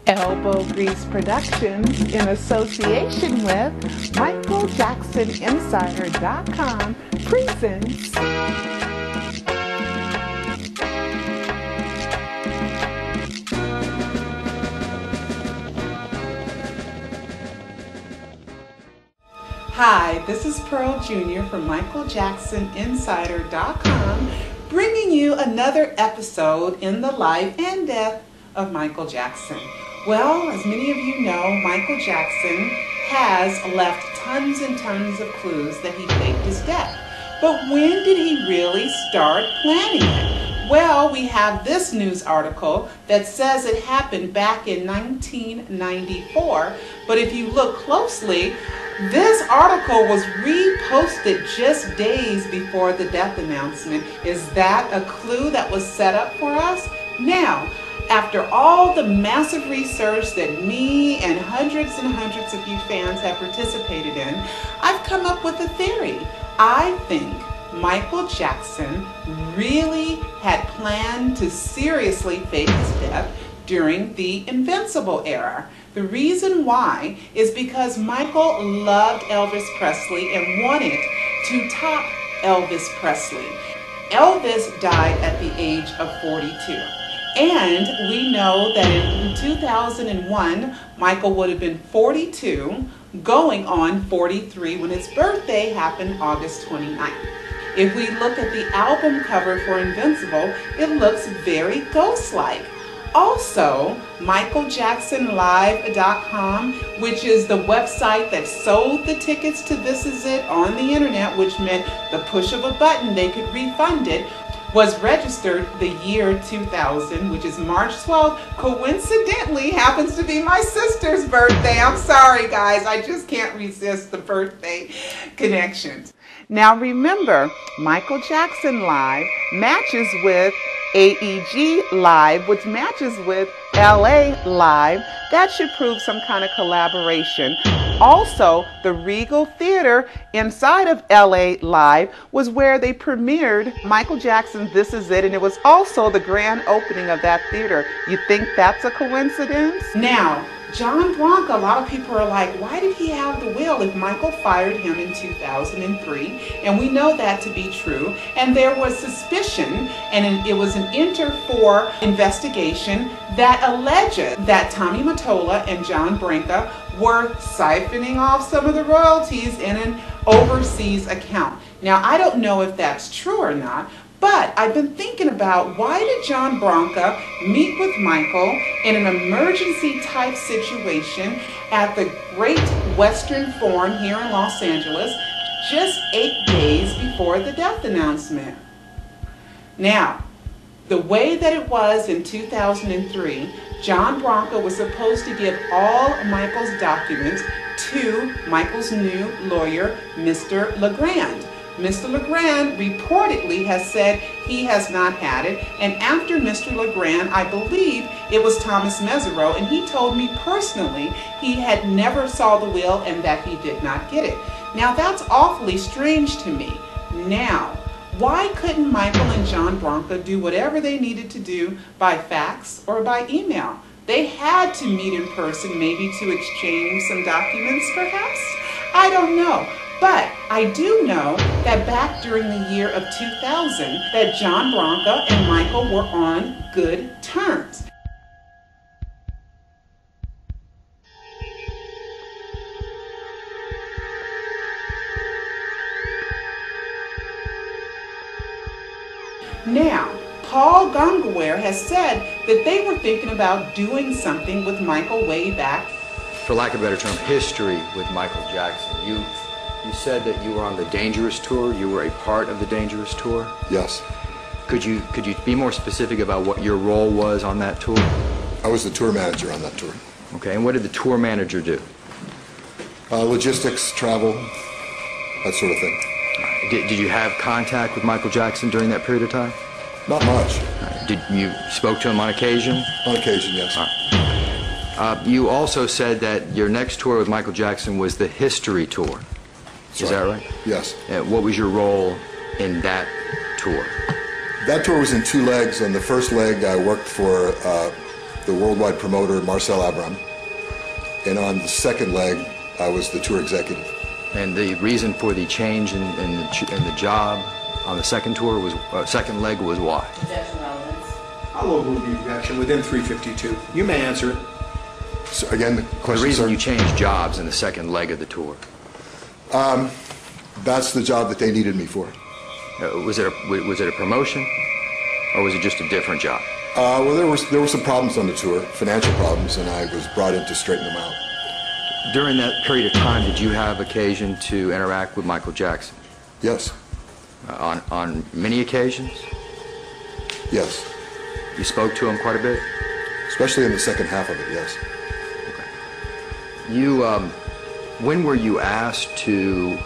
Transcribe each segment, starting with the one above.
Elbow Grease Productions, in association with MichaelJacksonInsider.com, presents Hi, this is Pearl Jr. from MichaelJacksonInsider.com, bringing you another episode in the life and death of Michael Jackson. Well, as many of you know, Michael Jackson has left tons and tons of clues that he faked his death. But when did he really start planning it? Well, we have this news article that says it happened back in 1994, but if you look closely, this article was reposted just days before the death announcement. Is that a clue that was set up for us? Now, after all the massive research that me and hundreds of you fans have participated in, I've come up with a theory. I think Michael Jackson really had planned to seriously fake his death during the Invincible era. The reason why is because Michael loved Elvis Presley and wanted to top Elvis Presley. Elvis died at the age of 42. And we know that in 2001, Michael would have been 42, going on 43 when his birthday happened August 29th. If we look at the album cover for Invincible, it looks very ghost-like. Also, MichaelJacksonLive.com, which is the website that sold the tickets to This Is It on the internet, which meant the push of a button they could refund it, was registered the year 2000, which is March 12th. Coincidentally, happens to be my sister's birthday. I'm sorry, guys. I just can't resist the birthday connections. Now remember, Michael Jackson Live matches with AEGLive, which matches with LA Live. That should prove some kind of collaboration. Also, the Regal Theater inside of LA Live was where they premiered Michael Jackson's This Is It, and it was also the grand opening of that theater. You think that's a coincidence? Now, John Branca, a lot of people are like, why did he have the will if Michael fired him in 2003? And we know that to be true. And there was suspicion, and it was an Inter-4 investigation that alleged that Tommy Mottola and John Branca were siphoning off some of the royalties in an overseas account. Now, I don't know if that's true or not, but I've been thinking about, why did John Branca meet with Michael in an emergency type situation at the Great Western Forum here in Los Angeles just 8 days before the death announcement? Now, the way that it was in 2003, John Branca was supposed to give all Michael's documents to Michael's new lawyer, Mr. LeGrand. Mr. LeGrand reportedly has said he has not had it, and after Mr. LeGrand, I believe it was Thomas Mesereau, and he told me personally he had never saw the will and that he did not get it. Now that's awfully strange to me. Now, why couldn't Michael and John Branca do whatever they needed to do by fax or by email? They had to meet in person, maybe to exchange some documents perhaps? I don't know. But I do know that back during the year of 2000, that John Branca and Michael were on good terms. Now, Paul Gongaware has said that they were thinking about doing something with Michael way back. For lack of a better term, history with Michael Jackson. You said that you were on the Dangerous Tour. You were a part of the Dangerous Tour. Yes. Could you be more specific about what your role was on that tour? I was the tour manager on that tour. Okay, and what did the tour manager do? Logistics, travel, that sort of thing. Did you have contact with Michael Jackson during that period of time? Not much. Did you spoke to him on occasion? On occasion, yes. You also said that your next tour with Michael Jackson was the History Tour. Is that right? Yes. What was your role in that tour? That tour was in two legs. On the first leg, I worked for the worldwide promoter, Marcel Abram. And on the second leg, I was the tour executive. And the reason for the change in the job on the second tour was second leg was why? Objection relevance. I'll overrule the objection within 352. You may answer it. So again, the The question, reason sir? you changed jobs in the second leg of the tour. That's the job that they needed me for. Was it a promotion, or was it just a different job? Well, there were some problems on the tour, financial problems, and I was brought in to straighten them out. During that period of time, did you have occasion to interact with Michael Jackson? Yes, On many occasions? yes. You spoke to him quite a bit? Especially in the second half of it, yes. You, when were you asked to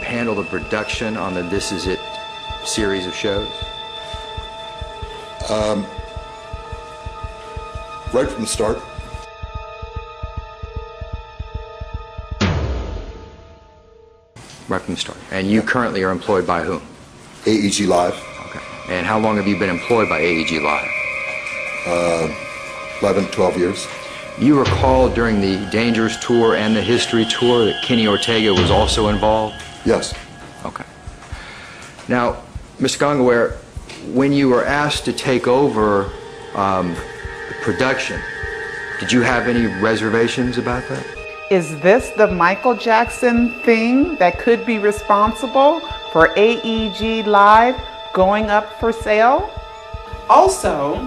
handle the production on the This Is It series of shows? Right from the start. Right from the start. And you currently are employed by whom? AEGLive, Okay. And how long have you been employed by AEGLive? 11, 12 years. You recall during the Dangerous Tour and the History Tour that Kenny Ortega was also involved? Yes. Okay. Now, Mr. Gongaware, when you were asked to take over production, did you have any reservations about that? Is this the Michael Jackson thing that could be responsible for AEGLive going up for sale? Also,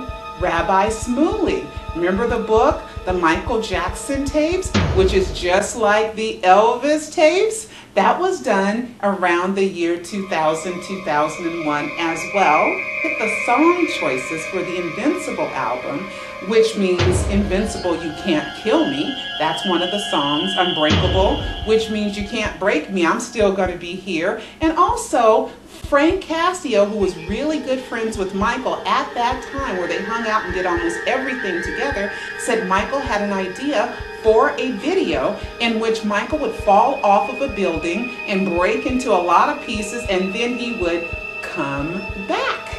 Rabbi Smooley. Remember the book, The Michael Jackson Tapes, which is just like the Elvis tapes? That was done around the year 2000, 2001 as well. The song choices for the Invincible album, which means Invincible, you can't kill me. That's one of the songs. Unbreakable, which means you can't break me. I'm still going to be here. And also, Frank Cascio, who was really good friends with Michael at that time, where they hung out and did almost everything together, said Michael had an idea for a video in which Michael would fall off of a building and break into a lot of pieces, and then he would come back.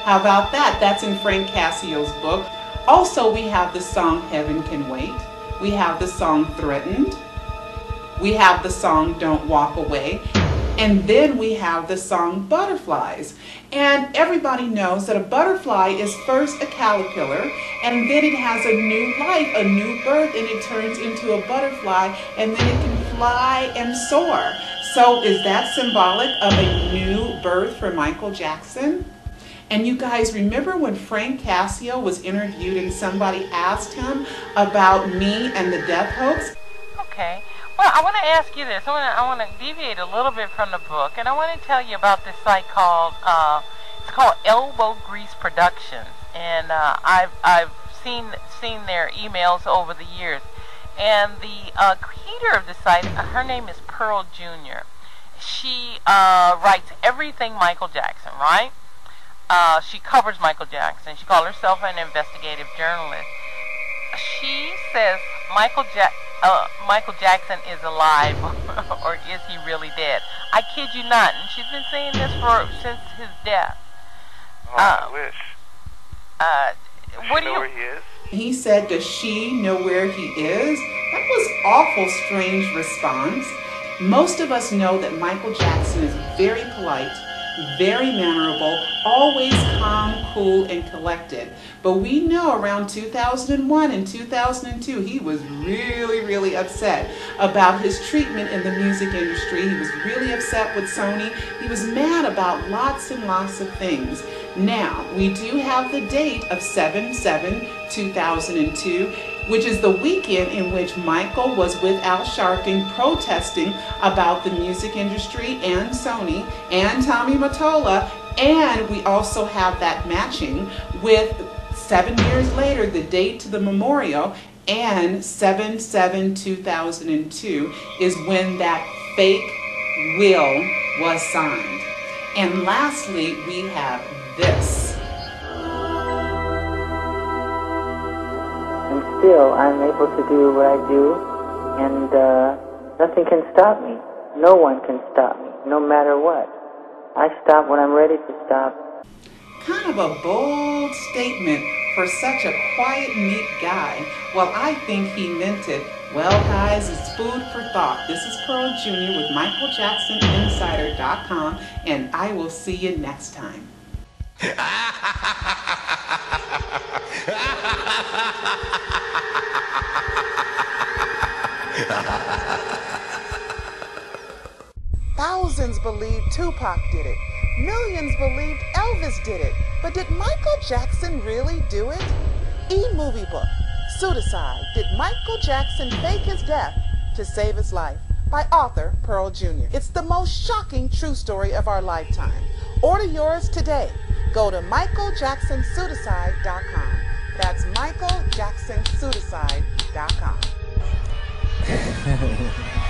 How about that? That's in Frank Cascio's book. Also, we have the song Heaven Can Wait. We have the song Threatened. We have the song Don't Walk Away. And then we have the song Butterflies. And everybody knows that a butterfly is first a caterpillar, and then it has a new life, a new birth, and it turns into a butterfly, and then it can fly and soar. So is that symbolic of a new birth for Michael Jackson? And you guys remember when Frank Cascio was interviewed and somebody asked him about me and the death hoax? Okay. Well, I want to ask you this. I want to deviate a little bit from the book, and I want to tell you about this site called it's called Elbow Grease Productions, and I've seen their emails over the years, and the creator of the site, her name is Pearl Jr. She writes everything Michael Jackson, right? She covers Michael Jackson. She calls herself an investigative journalist. She says Michael Jackson is alive, or is he really dead? I kid you not, and she's been saying this since his death. I wish. What do know you? Where he is? He said, does she know where he is? That was awful strange response. Most of us know that Michael Jackson is very polite, very mannerable, always calm, cool, and collected. But we know around 2001 and 2002, he was really, really upset about his treatment in the music industry. He was really upset with Sony. He was mad about lots and lots of things. Now, we do have the date of 7/7/2002, which is the weekend in which Michael was with Al Sharpton protesting about the music industry and Sony and Tommy Mottola. And we also have that matching with 7 years later, the date to the memorial, and 7/7/2002 is when that fake will was signed. And lastly, we have this. And still, I'm able to do what I do, and nothing can stop me. No one can stop me, no matter what. I stop when I'm ready to stop. Kind of a bold statement for such a quiet, neat guy. Well, I think he meant it. Well, guys, it's food for thought. This is Pearl Jr. with MichaelJacksonInsider.com, and I will see you next time. Thousands believed Tupac did it. Millions believed Elvis did it. But did Michael Jackson really do it? E-movie book, Pseudocide, Did Michael Jackson Fake His Death to Save His Life? By author Pearl Jr. It's the most shocking true story of our lifetime. Order yours today. Go to MichaelJacksonPseudocide.com. That's MichaelJacksonPseudocide.com.